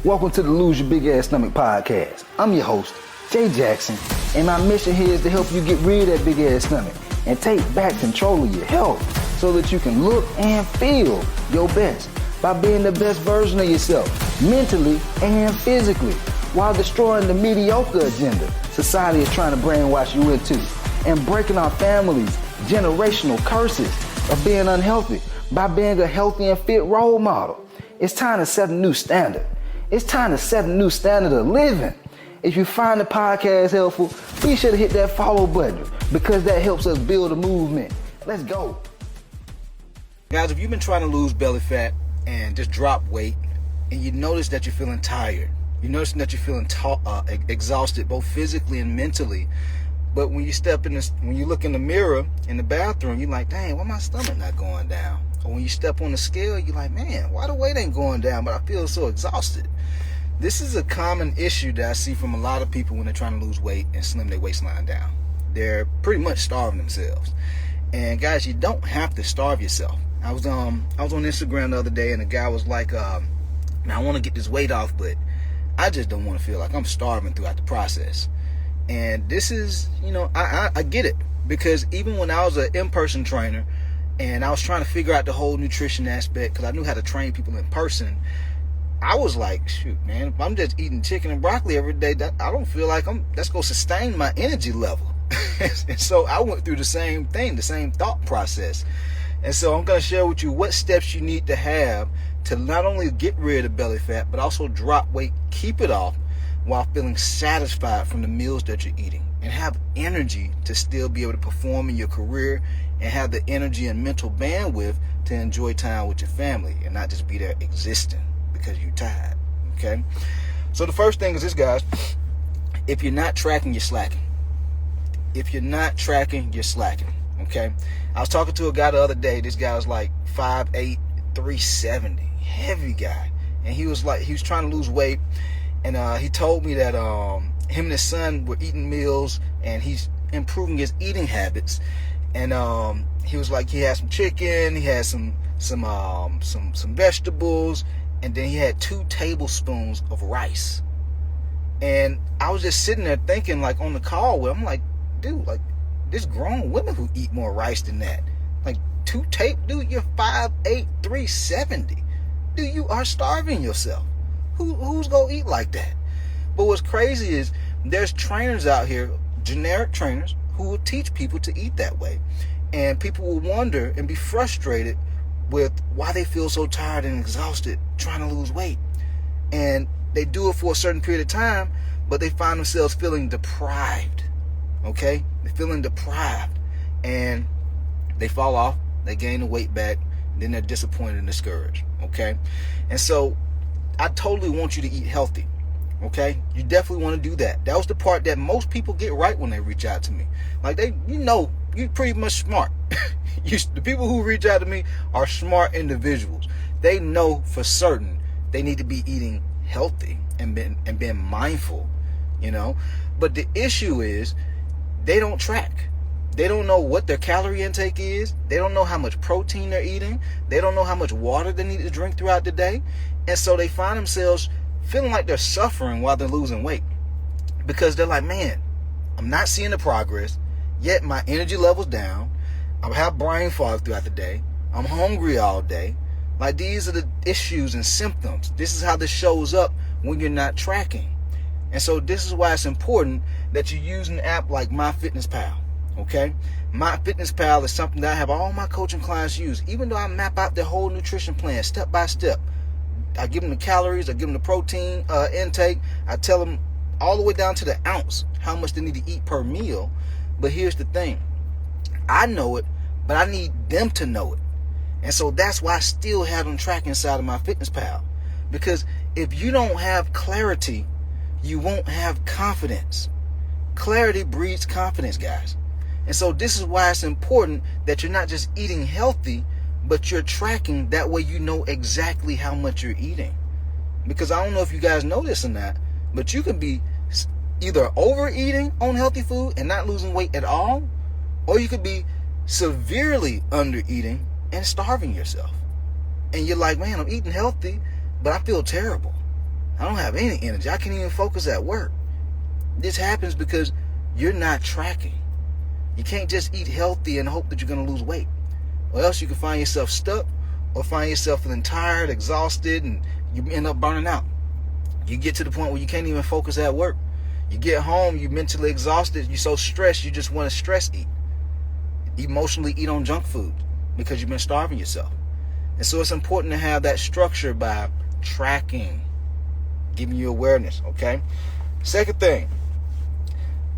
Welcome to the Lose Your Big Ass Stomach podcast. I'm your host, Jay Jackson, and my mission here is to help you get rid of that big ass stomach and take back control of your health so that you can look and feel your best by being the best version of yourself, mentally and physically, while destroying the mediocre agenda society is trying to brainwash you into, and breaking our families' generational curses of being unhealthy by being a healthy and fit role model. It's time to set a new standard. It's time to set a new standard of living. If you find the podcast helpful, be sure to hit that follow button because that helps us build a movement. Let's go. Guys, if you've been trying to lose belly fat and just drop weight, and you notice that you're feeling tired, you're noticing that you're feeling exhausted both physically and mentally, but when you look in the mirror in the bathroom, you're like, dang, why my stomach not going down? Or when you step on the scale, you're like, man, why the weight ain't going down, but I feel so exhausted. This is a common issue that I see from a lot of people when they're trying to lose weight and slim their waistline down. They're pretty much starving themselves. And guys, you don't have to starve yourself. I was on Instagram the other day, and a guy was like, man, I want to get this weight off, but I just don't want to feel like I'm starving throughout the process. And this is, I get it, because even when I was an in-person trainer and I was trying to figure out the whole nutrition aspect, because I knew how to train people in person, I was like, shoot, man, if I'm just eating chicken and broccoli every day, I don't feel like that's going to sustain my energy level. And so I went through the same thing, the same thought process. And so I'm going to share with you what steps you need to have to not only get rid of belly fat, but also drop weight, keep it off, while feeling satisfied from the meals that you're eating, and have energy to still be able to perform in your career and have the energy and mental bandwidth to enjoy time with your family and not just be there existing because you're tired. Okay? So the first thing is this, guys. If you're not tracking, you're slacking. If you're not tracking, you're slacking. Okay? I was talking to a guy the other day. This guy was like 5'8", 370, heavy guy, and he was trying to lose weight. And he told me that him and his son were eating meals, and he's improving his eating habits. And he was like, he had some chicken, he had some vegetables, and then he had 2 tablespoons of rice. And I was just sitting there thinking, like, on the call with him, I'm like, dude, like, there's grown women who eat more rice than that. Like, dude, you're 5'8", 370. Dude, you are starving yourself. Who's gonna eat like that? But what's crazy is there's trainers out here, generic trainers, who will teach people to eat that way. And people will wonder and be frustrated with why they feel so tired and exhausted trying to lose weight. And they do it for a certain period of time, but they find themselves feeling deprived. Okay? They're feeling deprived. And they fall off, they gain the weight back, then they're disappointed and discouraged. Okay? And so I totally want you to eat healthy. Okay? You definitely want to do that. That was the part that most people get right when they reach out to me. Like, you're pretty much smart. The people who reach out to me are smart individuals. They know for certain they need to be eating healthy and being mindful, But the issue is they don't track. They don't know what their calorie intake is. They don't know how much protein they're eating. They don't know how much water they need to drink throughout the day. And so they find themselves feeling like they're suffering while they're losing weight, because they're like, man, I'm not seeing the progress, yet my energy level's down. I have brain fog throughout the day. I'm hungry all day. Like, these are the issues and symptoms. This is how this shows up when you're not tracking. And so this is why it's important that you use an app like MyFitnessPal. Okay? MyFitnessPal is something that I have all my coaching clients use. Even though I map out their whole nutrition plan step by step, I give them the calories, I give them the protein intake, I tell them all the way down to the ounce how much they need to eat per meal. But here's the thing. I know it, but I need them to know it. And so that's why I still have them track inside of MyFitnessPal. Because if you don't have clarity, you won't have confidence. Clarity breeds confidence, guys. And so this is why it's important that you're not just eating healthy, but you're tracking. That way you know exactly how much you're eating. Because I don't know if you guys know this or not, but you can be either overeating on healthy food and not losing weight at all, or you could be severely undereating and starving yourself. And you're like, man, I'm eating healthy, but I feel terrible. I don't have any energy. I can't even focus at work. This happens because you're not tracking. You can't just eat healthy and hope that you're going to lose weight. Or else you can find yourself stuck or find yourself feeling tired, exhausted, and you end up burning out. You get to the point where you can't even focus at work. You get home, you're mentally exhausted, you're so stressed, you just want to stress eat. Emotionally eat on junk food because you've been starving yourself. And so it's important to have that structure by tracking, giving you awareness, okay? Second thing,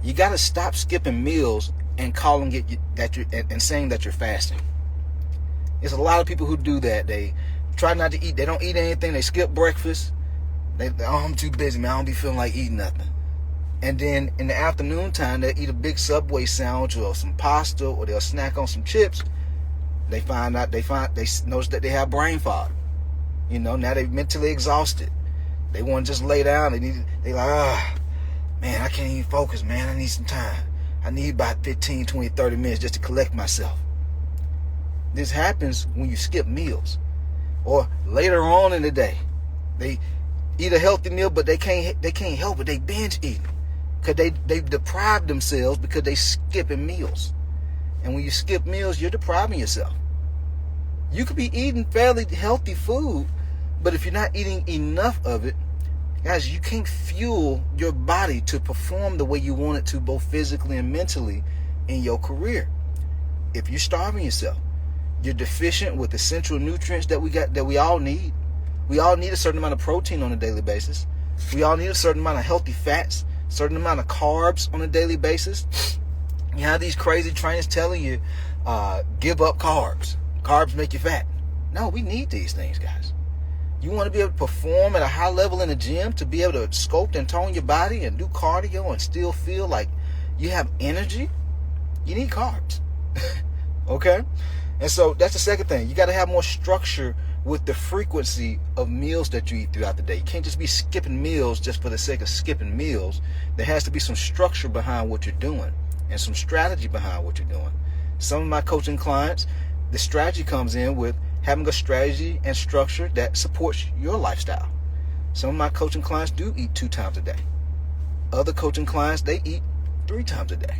you got to stop skipping meals and calling it that you're and saying that you're fasting. There's a lot of people who do that. They try not to eat. They don't eat anything. They skip breakfast. I'm too busy, man. I don't be feeling like eating nothing. And then in the afternoon time, they eat a big Subway sandwich or some pasta, or they'll snack on some chips. They notice that they have brain fog. Now they're mentally exhausted. They want to just lay down. They like, man, I can't even focus, man. I need some time. I need about 15, 20, 30 minutes just to collect myself. This happens when you skip meals. Or later on in the day, they eat a healthy meal, but they can't help it. They binge eat because they've deprived themselves because they skipping meals. And when you skip meals, you're depriving yourself. You could be eating fairly healthy food, but if you're not eating enough of it, guys, you can't fuel your body to perform the way you want it to, both physically and mentally, in your career. If you're starving yourself, you're deficient with essential nutrients that we all need. We all need a certain amount of protein on a daily basis. We all need a certain amount of healthy fats, a certain amount of carbs on a daily basis. You have these crazy trainers telling you, give up carbs. Carbs make you fat. No, we need these things, guys. You want to be able to perform at a high level in the gym, to be able to sculpt and tone your body and do cardio and still feel like you have energy, you need carbs. Okay? And so that's the second thing. You got to have more structure with the frequency of meals that you eat throughout the day. You can't just be skipping meals just for the sake of skipping meals. There has to be some structure behind what you're doing and some strategy behind what you're doing. Some of my coaching clients, the strategy comes in with having a strategy and structure that supports your lifestyle. Some of my coaching clients do eat 2 times a day. Other coaching clients, they eat 3 times a day,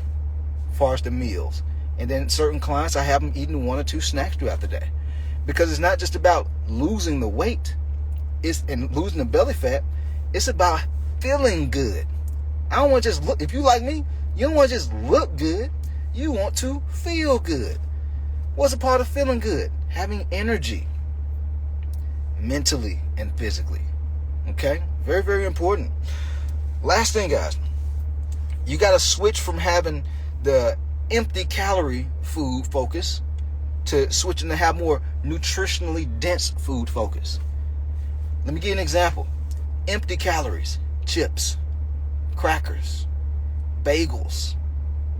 as far as the meals. And then certain clients, I have them eating 1 or 2 snacks throughout the day. Because it's not just about losing the weight and losing the belly fat. It's about feeling good. I don't want to just look. If you like me, you don't want to just look good. You want to feel good. What's a part of feeling good? Having energy, mentally and physically. Okay? Very, very important. Last thing, guys. You got to switch from having the empty calorie food focus to switching to have more nutritionally dense food focus. Let me give you an example. Empty calories: chips, crackers, bagels,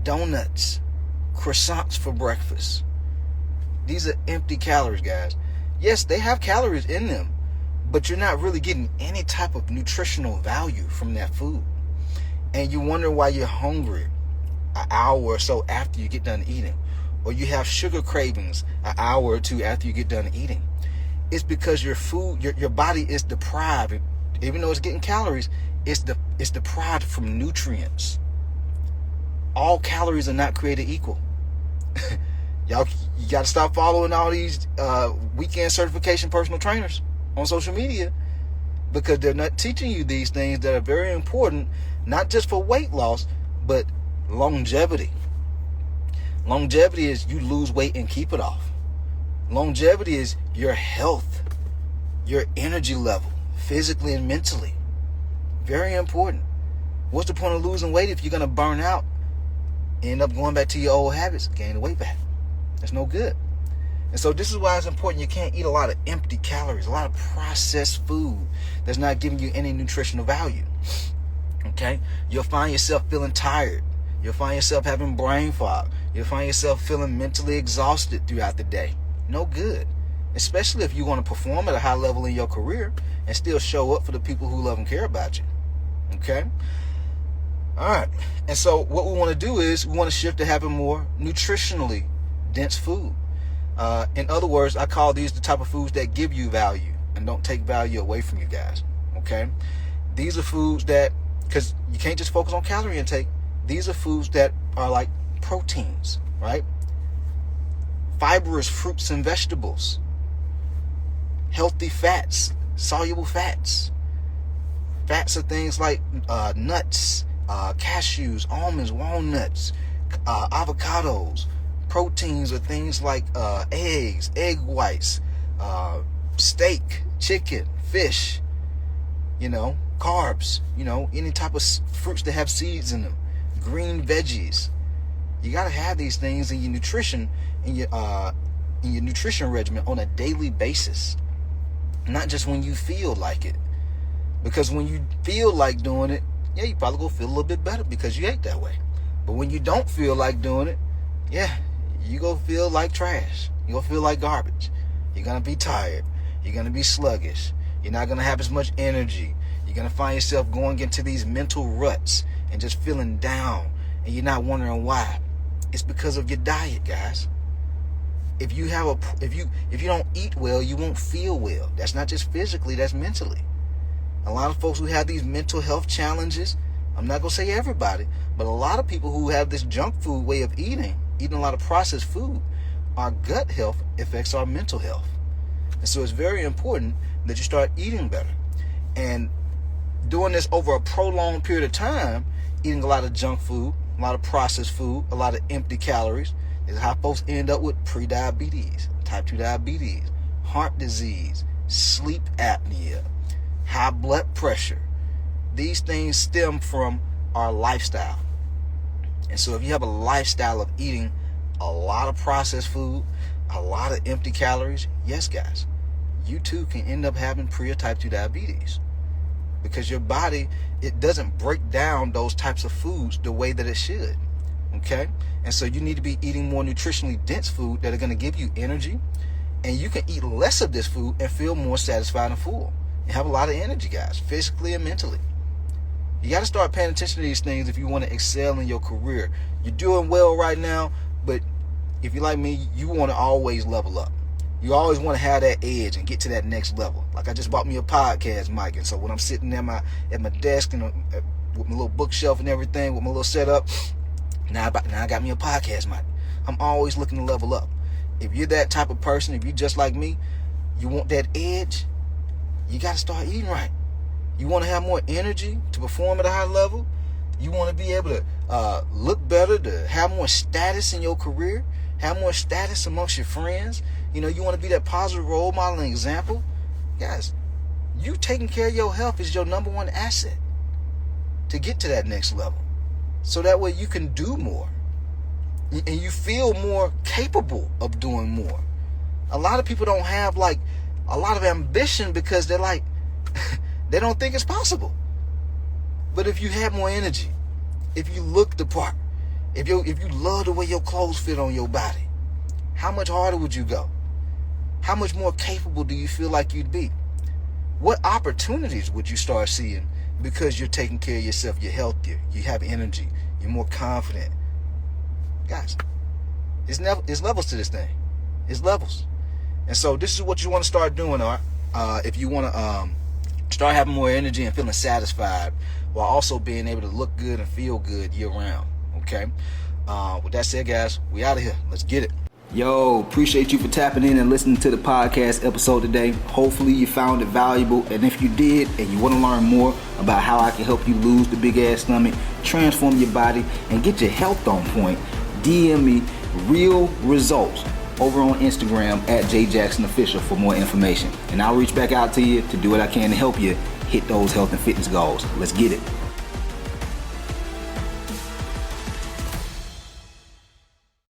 donuts, croissants for breakfast. These are empty calories, guys. Yes, they have calories in them, but you're not really getting any type of nutritional value from that food. And you wonder why you're hungry an hour or so after you get done eating. Or you have sugar cravings an hour or 2 after you get done eating. It's because your food, your body is deprived. Even though it's getting calories, it's deprived from nutrients. All calories are not created equal. You got to stop following all these weekend certification personal trainers on social media, because they're not teaching you these things that are very important, not just for weight loss, but longevity. Longevity is you lose weight and keep it off. Longevity is your health, your energy level, physically and mentally. Very important. What's the point of losing weight if you're going to burn out, end up going back to your old habits, gain the weight back? That's no good. And so this is why it's important. You can't eat a lot of empty calories, a lot of processed food that's not giving you any nutritional value. Okay? You'll find yourself feeling tired. You'll find yourself having brain fog. You'll find yourself feeling mentally exhausted throughout the day. No good. Especially if you want to perform at a high level in your career and still show up for the people who love and care about you. Okay? All right. And so what we want to do is we want to shift to having more nutritionally dense food. In other words, I call these the type of foods that give you value and don't take value away from you guys. Okay? These are foods that, because you can't just focus on calorie intake, these are foods that are like proteins, right? Fibrous fruits and vegetables, healthy fats, soluble fats. Fats are things like nuts, cashews, almonds, walnuts, avocados. Proteins are things like eggs, egg whites, steak, chicken, fish, carbs, any type of fruits that have seeds in them, green veggies. You got to have these things in your nutrition, in your nutrition regimen on a daily basis, not just when you feel like it. Because when you feel like doing it, yeah, you probably gonna feel a little bit better because you ate that way. But when you don't feel like doing it, yeah, you gonna feel like trash. You gonna feel like garbage. You're gonna be tired. You're gonna be sluggish. You're not gonna have as much energy. You're gonna find yourself going into these mental ruts and just feeling down, and you're not wondering why. It's because of your diet, guys. If you don't eat well, you won't feel well. That's not just physically, that's mentally. A lot of folks who have these mental health challenges, I'm not going to say everybody, but a lot of people who have this junk food way of eating a lot of processed food, our gut health affects our mental health. And so it's very important that you start eating better. And doing this over a prolonged period of time, eating a lot of junk food, a lot of processed food, a lot of empty calories, is how folks end up with pre-diabetes, type 2 diabetes, heart disease, sleep apnea, high blood pressure. These things stem from our lifestyle. And so if you have a lifestyle of eating a lot of processed food, a lot of empty calories, yes, guys, you too can end up having pre or type 2 diabetes. Because your body, it doesn't break down those types of foods the way that it should. Okay? And so you need to be eating more nutritionally dense food that are going to give you energy. And you can eat less of this food and feel more satisfied and full. And have a lot of energy, guys, physically and mentally. You got to start paying attention to these things if you want to excel in your career. You're doing well right now, but if you're like me, you want to always level up. You always want to have that edge and get to that next level. Like I just bought me a podcast mic, and so when I'm sitting at my desk and with my little bookshelf and everything, with my little setup, now I got me a podcast mic. I'm always looking to level up. If you're that type of person, if you're just like me, you want that edge, you got to start eating right. You want to have more energy to perform at a high level. You want to be able to look better, to have more status in your career, have more status amongst your friends. You want to be that positive role model and example. Guys, you taking care of your health is your number one asset to get to that next level. So that way you can do more. And you feel more capable of doing more. A lot of people don't have like a lot of ambition because they're like, they don't think it's possible. But if you have more energy, if you look the part, if you love the way your clothes fit on your body, how much harder would you go? How much more capable do you feel like you'd be? What opportunities would you start seeing because you're taking care of yourself, you're healthier, you have energy, you're more confident? Guys, it's levels to this thing. It's levels. And so this is what you want to start doing, if you want to start having more energy and feeling satisfied while also being able to look good and feel good year round. Okay? With that said, guys, we out of here. Let's get it. Yo, appreciate you for tapping in and listening to the podcast episode today. Hopefully you found it valuable. And if you did and you want to learn more about how I can help you lose the big ass stomach, transform your body, and get your health on point, DM me real results over on Instagram at JJacksonOfficial for more information. And I'll reach back out to you to do what I can to help you hit those health and fitness goals. Let's get it.